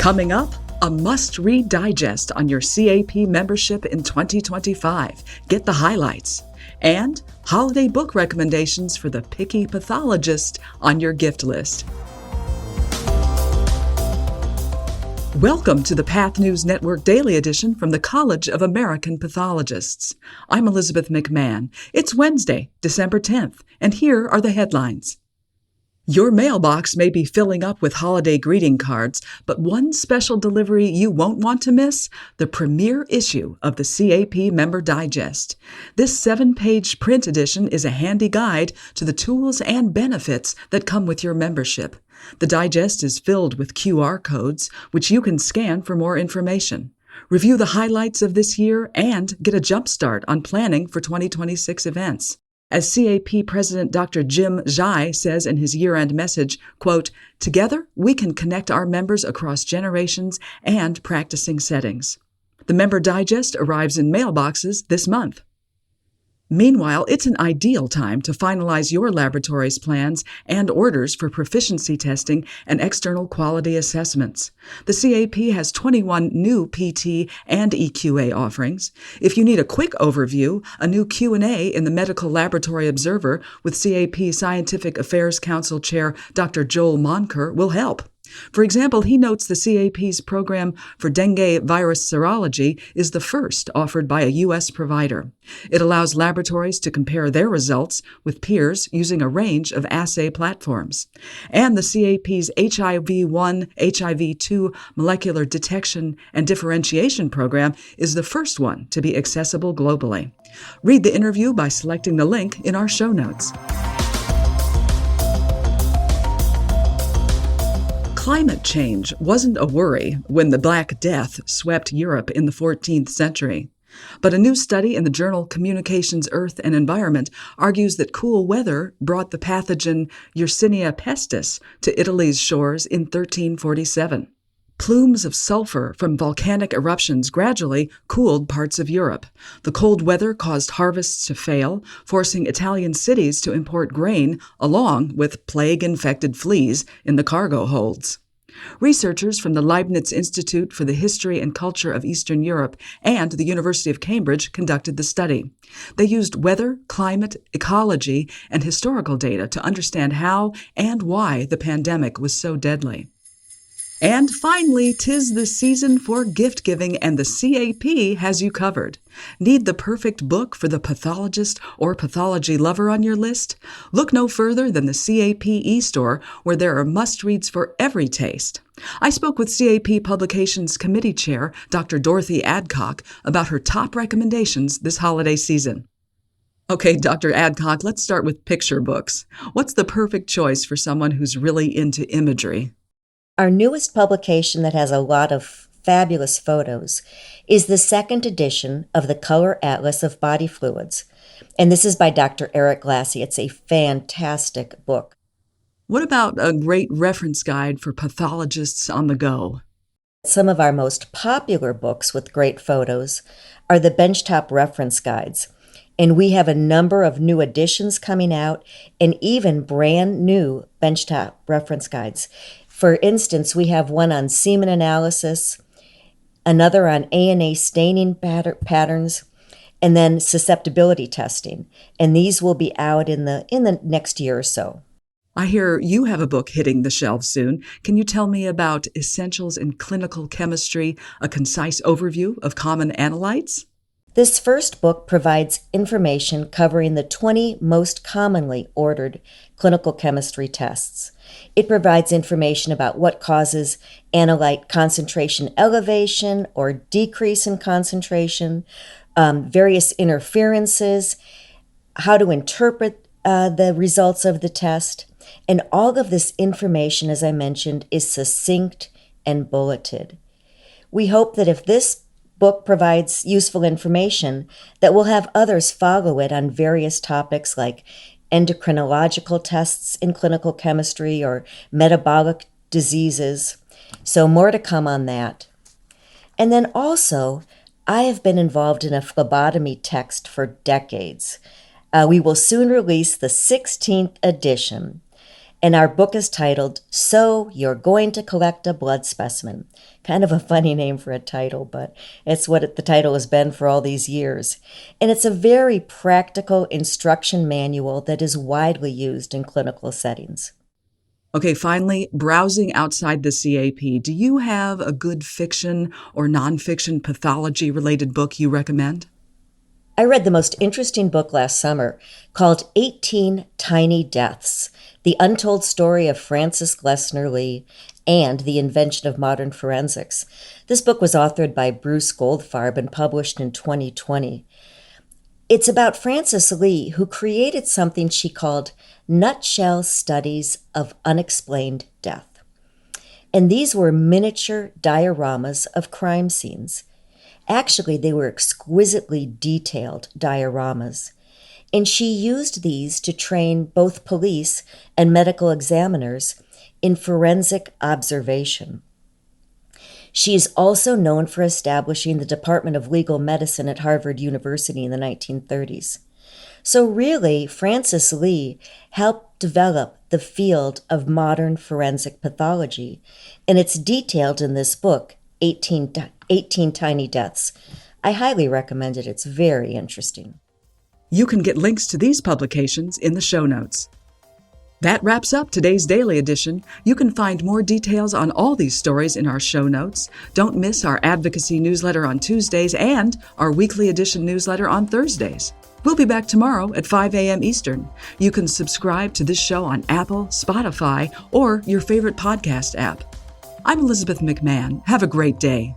Coming up, a must-read digest on your CAP membership in 2025. Get the highlights. And holiday book recommendations for the picky pathologist on your gift list. Welcome to the Path News Network Daily Edition from the College of American Pathologists. I'm Elizabeth McMahon. It's Wednesday, December 10th, and here are the headlines. Your mailbox may be filling up with holiday greeting cards, but one special delivery you won't want to miss: the premiere issue of the CAP Member Digest. This 7-page print edition is a handy guide to the tools and benefits that come with your membership. The digest is filled with QR codes, which you can scan for more information. Review the highlights of this year and get a jump start on planning for 2026 events. As CAP President Dr. Jim Zhai says in his year-end message, quote, "Together, we can connect our members across generations and practicing settings." The Member Digest arrives in mailboxes this month. Meanwhile, it's an ideal time to finalize your laboratory's plans and orders for proficiency testing and external quality assessments. The CAP has 21 new PT and EQA offerings. If you need a quick overview, a new Q&A in the Medical Laboratory Observer with CAP Scientific Affairs Council Chair Dr. Joel Monker will help. For example, he notes the CAP's program for dengue virus serology is the first offered by a U.S. provider. It allows laboratories to compare their results with peers using a range of assay platforms. And the CAP's HIV-1, HIV-2 molecular detection and differentiation program is the first one to be accessible globally. Read the interview by selecting the link in our show notes. Climate change wasn't a worry when the Black Death swept Europe in the 14th century. But a new study in the journal Communications, Earth and Environment argues that cool weather brought the pathogen Yersinia pestis to Italy's shores in 1347. Plumes of sulfur from volcanic eruptions gradually cooled parts of Europe. The cold weather caused harvests to fail, forcing Italian cities to import grain along with plague-infected fleas in the cargo holds. Researchers from the Leibniz Institute for the History and Culture of Eastern Europe and the University of Cambridge conducted the study. They used weather, climate, ecology, and historical data to understand how and why the pandemic was so deadly. And finally, 'tis the season for gift giving, and the CAP has you covered. Need the perfect book for the pathologist or pathology lover on your list? Look no further than the CAP e-store, where there are must-reads for every taste. I spoke with CAP Publications Committee Chair, Dr. Dorothy Adcock, about her top recommendations this holiday season. Okay, Dr. Adcock, let's start with picture books. What's the perfect choice for someone who's really into imagery? Our newest publication that has a lot of fabulous photos is the second edition of the Color Atlas of Body Fluids. And this is by Dr. Eric Glassy. It's a fantastic book. What about a great reference guide for pathologists on the go? Some of our most popular books with great photos are the benchtop reference guides. And we have a number of new editions coming out and even brand new benchtop reference guides. For instance, we have one on semen analysis, another on ANA staining patterns, and then susceptibility testing. And these will be out in the next year or so. I hear you have a book hitting the shelves soon. Can you tell me about Essentials in Clinical Chemistry, a concise overview of common analytes? This first book provides information covering the 20 most commonly ordered clinical chemistry tests. It provides information about what causes analyte concentration elevation or decrease in concentration, various interferences, how to interpret the results of the test, and all of this information, as I mentioned, is succinct and bulleted. We hope that if this book provides useful information, that we'll have others follow it on various topics like endocrinological tests in clinical chemistry or metabolic diseases. So more to come on that. And then also, I have been involved in a phlebotomy text for decades. We will soon release the 16th edition. And our book is titled, So You're Going to Collect a Blood Specimen. Kind of a funny name for a title, but it's what the title has been for all these years. And it's a very practical instruction manual that is widely used in clinical settings. Okay, finally, browsing outside the CAP, do you have a good fiction or nonfiction pathology-related book you recommend? I read the most interesting book last summer called 18 Tiny Deaths, The Untold Story of Francis Glessner Lee and the Invention of Modern Forensics. This book was authored by Bruce Goldfarb and published in 2020. It's about Frances Lee, who created something she called Nutshell Studies of Unexplained Death. And these were miniature dioramas of crime scenes. Actually, they were exquisitely detailed dioramas, and she used these to train both police and medical examiners in forensic observation. She is also known for establishing the Department of Legal Medicine at Harvard University in the 1930s. So really, Frances Lee helped develop the field of modern forensic pathology, and it's detailed in this book, 18 Tiny Deaths. I highly recommend it. It's very interesting. You can get links to these publications in the show notes. That wraps up today's Daily Edition. You can find more details on all these stories in our show notes. Don't miss our advocacy newsletter on Tuesdays and our weekly edition newsletter on Thursdays. We'll be back tomorrow at 5 a.m. Eastern. You can subscribe to this show on Apple, Spotify, or your favorite podcast app. I'm Elizabeth McMahon. Have a great day.